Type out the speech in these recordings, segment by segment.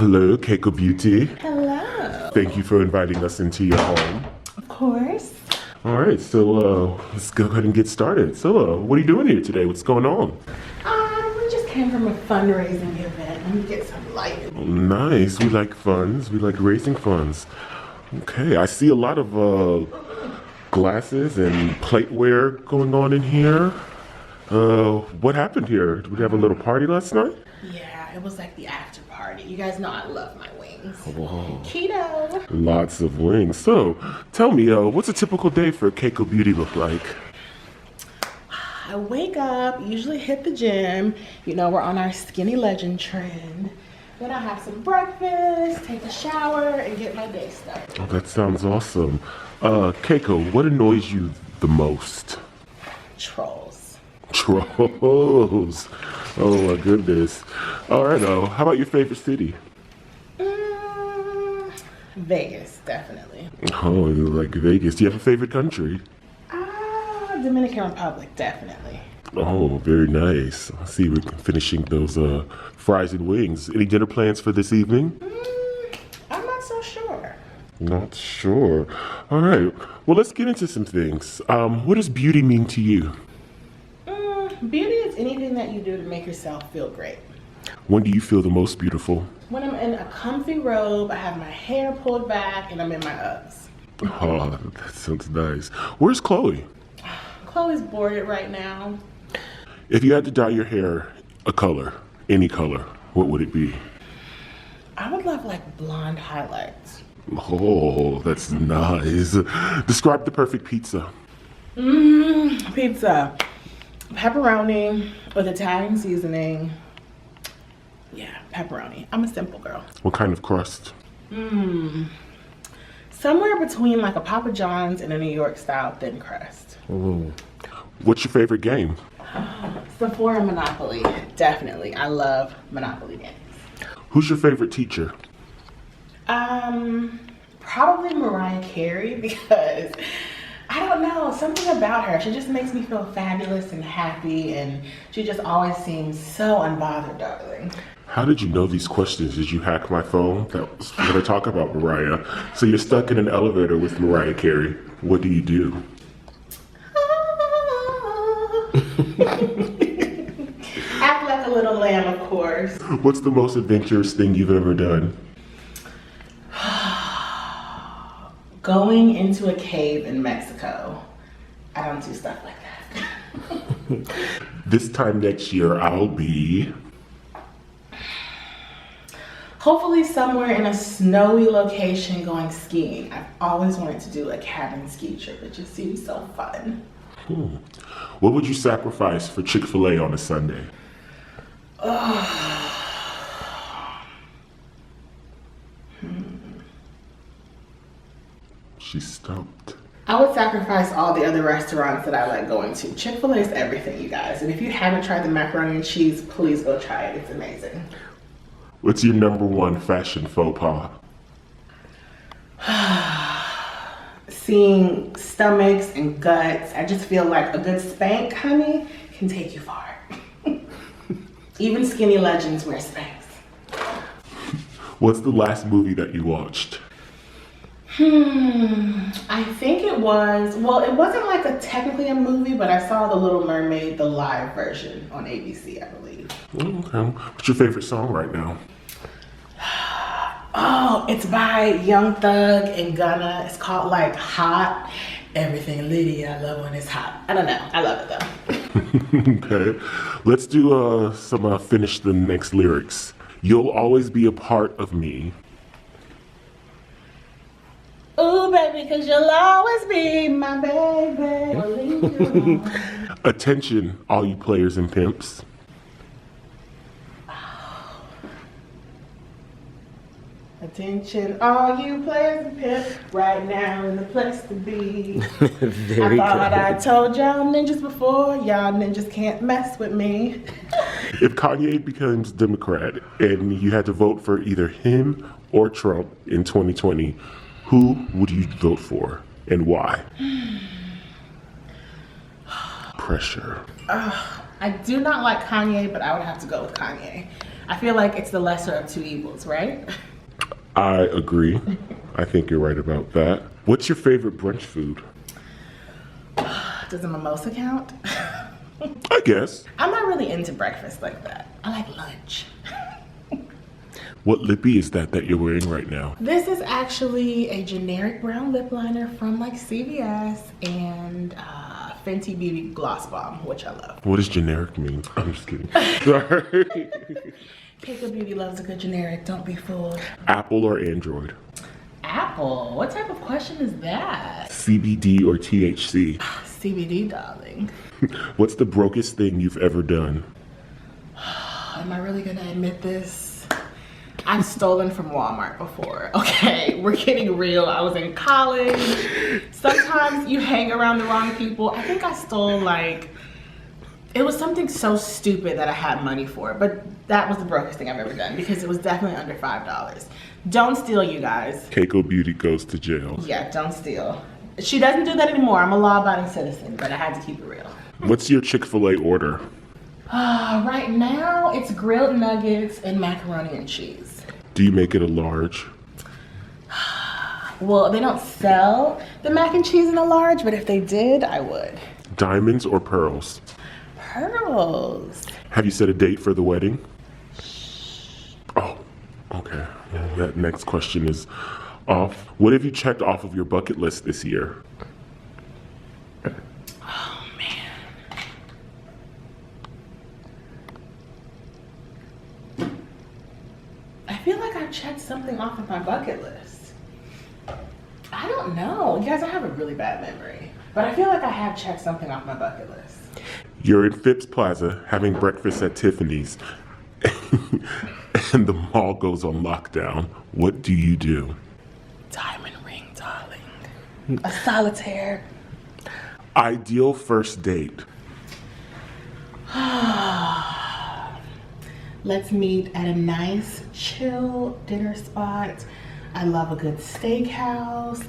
Hello, Keikobeauty. Hello. Thank you for inviting us into your home. Of course. All right, so let's go ahead and get started. So, what are you doing here today? What's going on? We just came from a fundraising event. Let me get some lighting. Oh, nice. We like funds. We like raising funds. Okay, I see a lot of glasses and plateware going on in here. What happened here? Did we have a little party last night? Yeah, it was like the after party. You guys know I love my wings. Wow. Keto. Lots of wings. So, tell me, what's a typical day for Keikobeauty look like? I wake up, usually hit the gym. You know, we're on our skinny legend trend. Then I have some breakfast, take a shower, and get my day started. Oh, that sounds awesome. Keiko, what annoys you the most? Trolls. Trolls. Oh my goodness. All right, how about your favorite city? Vegas, definitely. Oh, you like Vegas. Do you have a favorite country? Dominican Republic, definitely. Oh, very nice. I see we're finishing those fries and wings. Any dinner plans for this evening? I'm not so sure. Not sure. All right. Well, let's get into some things. What does beauty mean to you? Beauty is anything that you do to make yourself feel great. When do you feel the most beautiful? When I'm in a comfy robe, I have my hair pulled back, and I'm in my Uggs. Oh, that sounds nice. Where's Chloe? Chloe's boarded right now. If you had to dye your hair a color, any color, what would it be? I would love like blonde highlights. Oh, that's nice. Describe the perfect pizza. Pizza. Pepperoni with Italian seasoning. Yeah, pepperoni. I'm a simple girl. What kind of crust? Somewhere between like a Papa John's and a New York style thin crust. Oh. What's your favorite game? Sephora Monopoly. Definitely. I love Monopoly games. Who's your favorite teacher? Probably Mariah Carey, because I don't know, something about her. She just makes me feel fabulous and happy, and she just always seems so unbothered, darling. How did you know these questions? Did you hack my phone? That was going to talk about Mariah. So you're stuck in an elevator with Mariah Carey. What do you do? Act like a little lamb, of course. What's the most adventurous thing you've ever done? Going into a cave in Mexico. I don't do stuff like that. This time next year, I'll be... Hopefully somewhere in a snowy location going skiing. I've always wanted to do a cabin ski trip. It just seems so fun. What would you sacrifice for Chick-fil-A on a Sunday? She's stumped. I would sacrifice all the other restaurants that I like going to. Chick-fil-A is everything, you guys. And if you haven't tried the macaroni and cheese, please go try it. It's amazing. What's your #1 fashion faux pas? Seeing stomachs and guts, I just feel like a good spank, honey, can take you far. Even skinny legends wear spanks. What's the last movie that you watched? I think it was, well, it wasn't like technically a movie, but I saw The Little Mermaid, the live version on ABC, I believe. Okay. What's your favorite song right now? Oh, it's by Young Thug and Gunna. It's called like Hot. Everything Liddy, I love when it's hot. I don't know. I love it though. Okay. Let's do finish the next lyrics. You'll always be a part of me. Ooh, baby, cause you'll always be my baby. Or leave you alone. Attention, all you players and pimps. Attention, all you players and pimps, right now in the place to be. Very I thought good. I told y'all ninjas before, y'all ninjas can't mess with me. If Kanye becomes Democrat and you had to vote for either him or Trump in 2020, who would you vote for and why? Pressure. I do not like Kanye, but I would have to go with Kanye. I feel like it's the lesser of two evils, right? I agree. I think you're right about that. What's your favorite brunch food? Does a mimosa count? I guess. I'm not really into breakfast like that. I like lunch. What lippy is that you're wearing right now? This is actually a generic brown lip liner from like CVS and Fenty Beauty Gloss Bomb, which I love. What does generic mean? I'm just kidding. Sorry. Keikobeauty loves a good generic, don't be fooled. Apple or Android? Apple? What type of question is that? CBD or THC? CBD, darling. What's the brokest thing you've ever done? Am I really gonna admit this? I've stolen from Walmart before. Okay, we're getting real. I was in college. Sometimes you hang around the wrong people. I think I stole it was something so stupid that I had money for, but that was the brokest thing I've ever done because it was definitely under $5. Don't steal, you guys. Keikobeauty goes to jail. Yeah, don't steal. She doesn't do that anymore. I'm a law-abiding citizen, but I had to keep it real. What's your Chick-fil-A order? Right now, it's grilled nuggets and macaroni and cheese. Do you make it a large? Well, they don't sell the mac and cheese in a large, but if they did, I would. Diamonds or pearls? Pearls. Have you set a date for the wedding? Oh, okay. Well, that next question is off. What have you checked off of your bucket list this year? Oh, man. I feel like I've checked something off of my bucket list. I don't know. You guys, I have a really bad memory. But I feel like I have checked something off my bucket list. You're in Phipps Plaza having breakfast at Tiffany's and the mall goes on lockdown. What do you do? Diamond ring, darling. A solitaire. Ideal first date. Let's meet at a nice, chill dinner spot. I love a good steakhouse.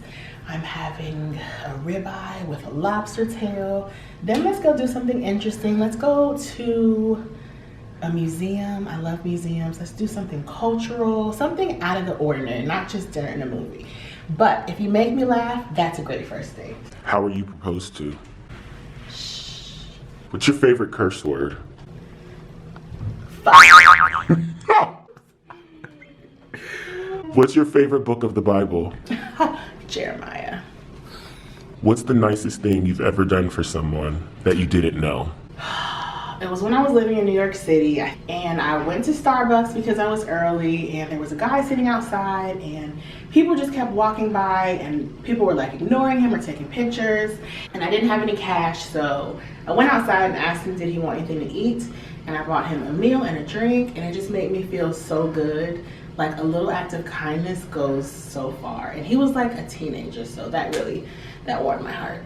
I'm having a ribeye with a lobster tail. Then let's go do something interesting. Let's go to a museum. I love museums. Let's do something cultural, something out of the ordinary, not just dinner and a movie. But if you make me laugh, that's a great first date. How are you proposed to? What's your favorite curse word? What's your favorite book of the Bible? Jeremiah. What's the nicest thing you've ever done for someone that you didn't know? It was when I was living in New York City and I went to Starbucks because I was early and there was a guy sitting outside and people just kept walking by and people were like ignoring him or taking pictures and I didn't have any cash, so I went outside and asked him did he want anything to eat, and I bought him a meal and a drink, and it just made me feel so good. Like a little act of kindness goes so far, and he was like a teenager, so that warmed my heart.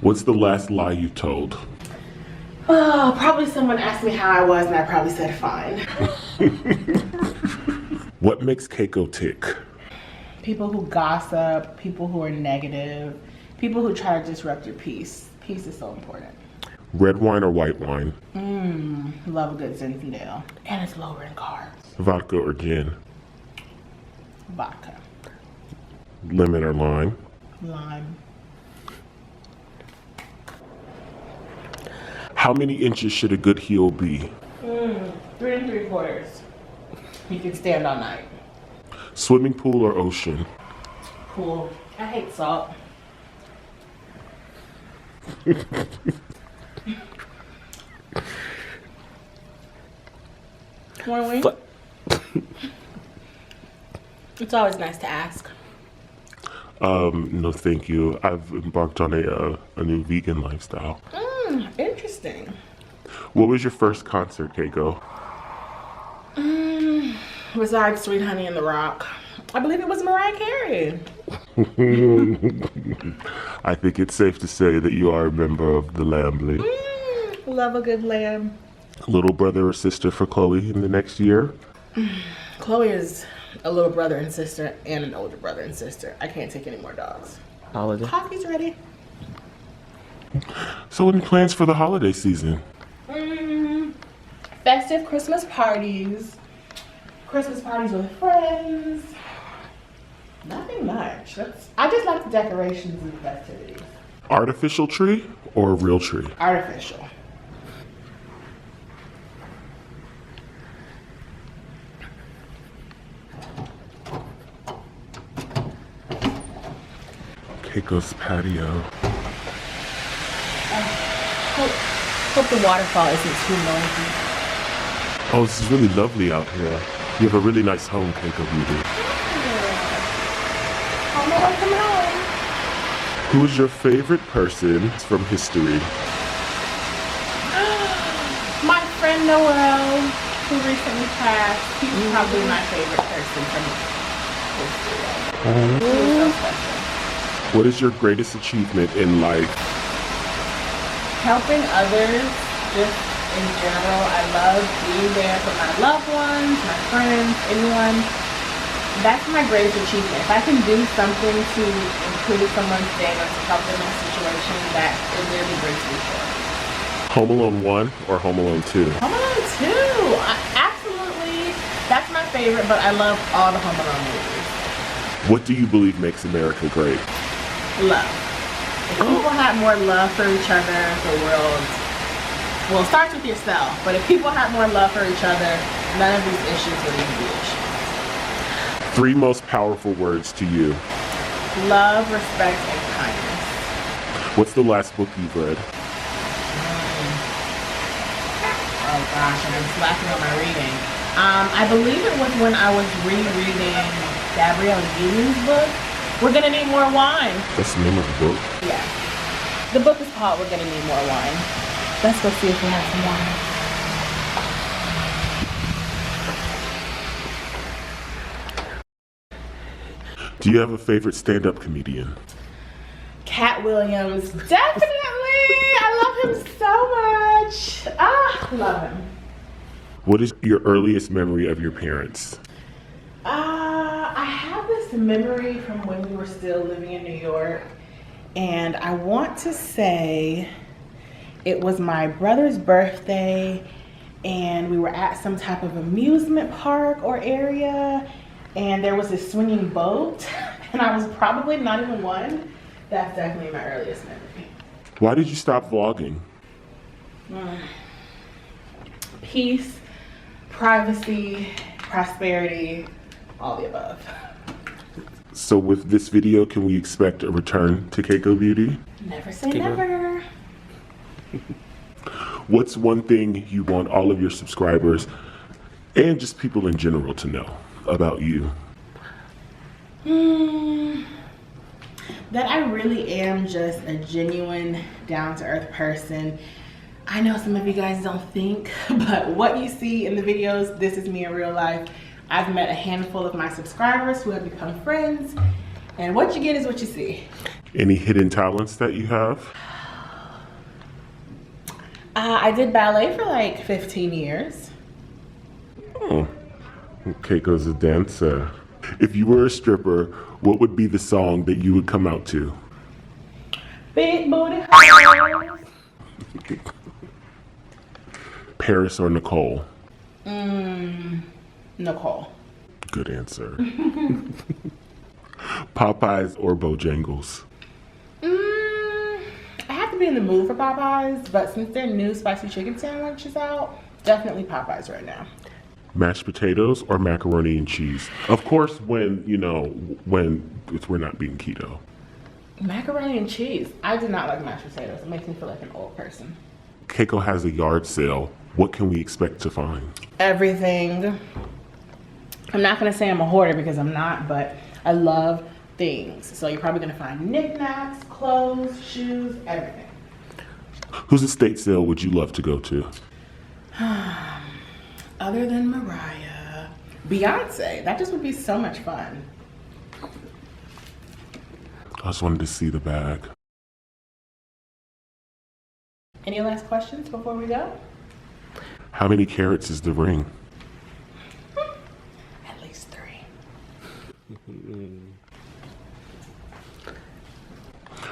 What's the last lie you told? Oh, probably someone asked me how I was and I probably said fine. What makes Keiko tick? People who gossip, people who are negative, people who try to disrupt your peace. Peace is so important. Red wine or white wine? Love a good Zinfandel. And it's lower in carbs. Vodka or gin? Vodka. Lemon or lime? Lime. How many inches should a good heel be? 3 3/4. You can stand all night. Swimming pool or ocean? Pool. I hate salt. Want a wing? It's always nice to ask. No thank you. I've embarked on a new vegan lifestyle. Interesting. What was your first concert, Keiko? Besides Sweet Honey in the Rock, I believe it was Mariah Carey. I think it's safe to say that you are a member of the Lambly. Love a good lamb. Little brother or sister for Chloe in the next year? Chloe is a little brother and sister and an older brother and sister. I can't take any more dogs. Holiday. Coffee's ready. So any plans for the holiday season? Festive Christmas parties with friends. Nothing much. I just like the decorations and the festivities. Artificial tree or a real tree? Artificial. Keiko's patio. Hope the waterfall isn't too noisy. Oh, this is really lovely out here. You have a really nice home, Keikobeauty. On my way from home. Who is your favorite person from history? My friend Noel, who recently passed. He's probably my favorite person from history. He was so special. What is your greatest achievement in life? Helping others, just in general. I love being there for my loved ones, my friends, anyone. That's my greatest achievement. If I can do something to improve someone's day or to help them in a situation, that it really brings me joy. Home Alone 1 or Home Alone 2? Home Alone 2, absolutely. That's my favorite, but I love all the Home Alone movies. What do you believe makes America great? Love. If people had more love for each other, the world, well, it starts with yourself, but if people had more love for each other, none of these issues would even be issues. 3 most powerful words to you. Love, respect, and kindness. What's the last book you've read? Oh gosh, and I'm slacking on my reading. I believe it was when I was rereading Gabrielle Union's book, We're Gonna Need More Wine. That's the name of the book? Yeah. The book is called We're Gonna Need More Wine. Let's go see if we have some wine. Do you have a favorite stand-up comedian? Cat Williams, definitely. I love him so much. Love him. What is your earliest memory of your parents? I have this memory from when we were still living in New York, and I want to say it was my brother's birthday, and we were at some type of amusement park or area, and there was this swinging boat, and I was probably not even 1. That's definitely my earliest memory. Why did you stop vlogging? Peace, privacy, prosperity, all the above. So with this video, can we expect a return to Keikobeauty? Never say never. What's one thing you want all of your subscribers and just people in general to know about you? That I really am just a genuine, down-to-earth person. I know some of you guys don't think, but what you see in the videos, this is me in real life. I've met a handful of my subscribers who have become friends, and what you get is what you see. Any hidden talents that you have? I did ballet for like 15 years. Oh, Keiko's a dancer. If you were a stripper, what would be the song that you would come out to? Big booty hoes. Paris or Nicole? Nicole. Good answer. Popeyes or Bojangles? I have to be in the mood for Popeyes, but since their new spicy chicken sandwich is out, definitely Popeyes right now. Mashed potatoes or macaroni and cheese? Of course, when we're not being keto. Macaroni and cheese. I do not like mashed potatoes. It makes me feel like an old person. Keiko has a yard sale. What can we expect to find? Everything. I'm not gonna say I'm a hoarder because I'm not, but I love things. So you're probably gonna find knickknacks, clothes, shoes, everything. Whose estate sale would you love to go to? Other than Mariah, Beyonce. That just would be so much fun. I just wanted to see the bag. Any last questions before we go? How many carats is the ring? At least 3.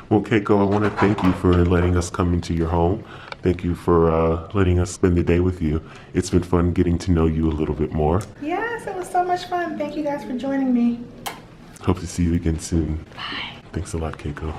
Well, Keiko, I want to thank you for letting us come into your home Thank you for letting us spend the day with you. It's been fun getting to know you a little bit more. Yes, it was so much fun. Thank you guys for joining me. Hope to see you again soon. Bye. Thanks a lot, Keiko.